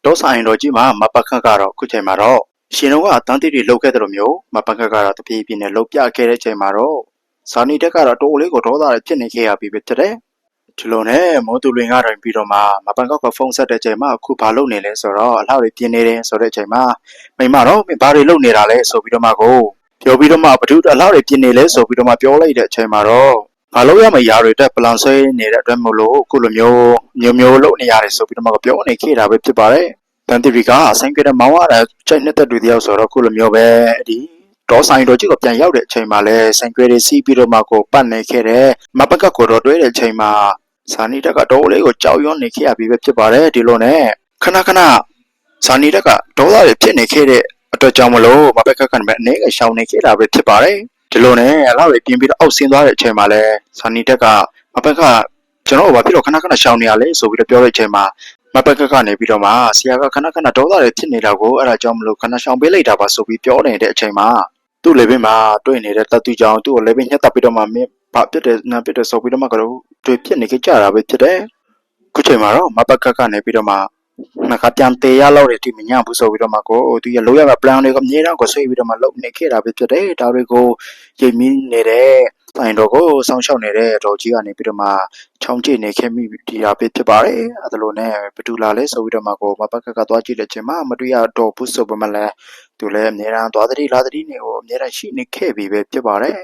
တောဆိုင်တော်ကြီးမှာမပတ်ခတ်ကတော့ခုချိန်မှာတော့ရှင်တော်ကအတန်းတိတွေလှုပ်ခဲ့တယ်လို့မျိုးမပတ်ခတ်ကတော့တပြေးပြေးနဲ့လှုပ်ပြခဲ့တဲ့ချိန်မှာတော့ဇာနီတက်ကတော့တိုးလေးကိုဒေါသနဲ့ဖြစ်နေခဲ့ရပြီပဲဖြစ်တယ်ဒီလိုနဲ့မိုးသူလင်ကတော့ပြီးတော့မှမပတ်ခတ်ကဖုန်းဆက်တဲ့ချိန်မှာအခုဘာလုပ်နေလဲဆိုတော့အလှတွေပြင်းနေတယ်ဆိုတဲ့ချိန်မှာမိမတော့ဘာတွေလုပ်နေတာလဲဆိုပြီးတော့မှကိုပြောပြီးတော့မှဘသူအလှတွေပြင်းနေလဲဆိုပြီးတော့မှပြောလိုက်တဲ့အချိန်မှာတော့ငါလို့ရမယ့်ຢာတွေတက်ပလန်ဆွဲနေတဲ့အတွက်မို့လို့အခုလိုမျိုးလုပ်နေရတယ်ဆိုပြီးတော့မှပြောနေခဲ့တာပဲဖြစ်ပါတယ်တန်တီဗီကဆိုင်ကတဲ့မောင်းရတဲ့ချိန်နှစ်သက်တွေတယောက်ဆိုတော့ခုလိုမျိုးပဲဒီဒေါ်ဆိုင်တော်ကြီးကိုပြန်ရောက်တဲ့အချိန်မှာလဲဆိုင်ကတွေစီးပြီးတော့မှကိုပတ်နေခဲ့တဲ့မပကတ်ကိုတော့တွဲတဲ့အချိန်မှာဇာနီတက်ကတော့လေးကိုကြောက်ရွံ့နေခဲ့ရပြီပဲဖြစ်ပါတယ်ဒီလိုနဲ့ခဏဇာနီတက်ကဒေါသတွေဖြစ်နေခဲ့တဲ့အတွက်ကြောင့်မလို့မပကတ်ကလည်းအနေနဲ့ရှောင်နေခဲ့တာပဲဖြစ်ပါတယ်ဒီလိုနဲ့အလောက်တွေပြင်ပြီးတော့အောက်ဆင်းသွားတဲ့အချိန်မှာလဲဇာနီတက်ကမပကတ်ကျွန်တော်ဘာဖြစ်လို့ခဏရှောင်နေရလဲဆိုပြီးတော့ပြောတဲ့အချိန်မှာမပကတ်ကနေပြီးတော့မှဆရာကခဏဒေါသတွေဖြစ်နေတာကိုအဲ့ဒါကြောင့်မလို့ခဏရှောင်ပေးလိုက်တာပါဆိုပြီးပြောနေတဲ့အချိန်မှာသူ့လေဘင်းမှာတွေ့နေတဲ့တတူကြောင်သူ့ကိုလေဘင်းညှက်တက်ပြီးတော့မှမင်းဘာဖြစ်တယ်နာဖြစ်တယ်ဆိုပြီးတော့မှကတော့တွေ့ဖြစ်နေကြတာပဲဖြစ်တယ်ခုချိန်မှာတော့မပကတ်ကနေပြီးတော့မှငါကပြန်တေးရလောက်တဲ့ဒီမညဘူးဆိုပြီးတော့မှကိုသူရလို့ရမယ့် plan တွေကိုအမြဲတမ်းကိုဆွေးပြီးတော့မှလုပ်နေခဲ့တာပဲဖြစ်တယ်ဒါတွေကိုရိပ်မင်းနေတဲ့ဆိုင်တော်ကိုစောင့်ရှောက်နေတဲ့တော်ကြီးကနေပြီးတော့မှချောင်းကျနေခဲ့မိဒီဟာပဲဖြစ်ပါတယ်အဲ့ဒါလိုနဲ့ဘသူလာလဲဆိုပြီးတော့မှကိုမပကတ်ကသွားကြည့်တဲ့ချိန်မှာမတွေ့ရတော့ဘူးဆိုပေမဲ့လည်းသူလည်းအမြဲတမ်းသွားသတိလာသတိနဲ့ကိုအမြဲတမ်းရှိနေခဲ့ပြီပဲဖြစ်ပါတယ်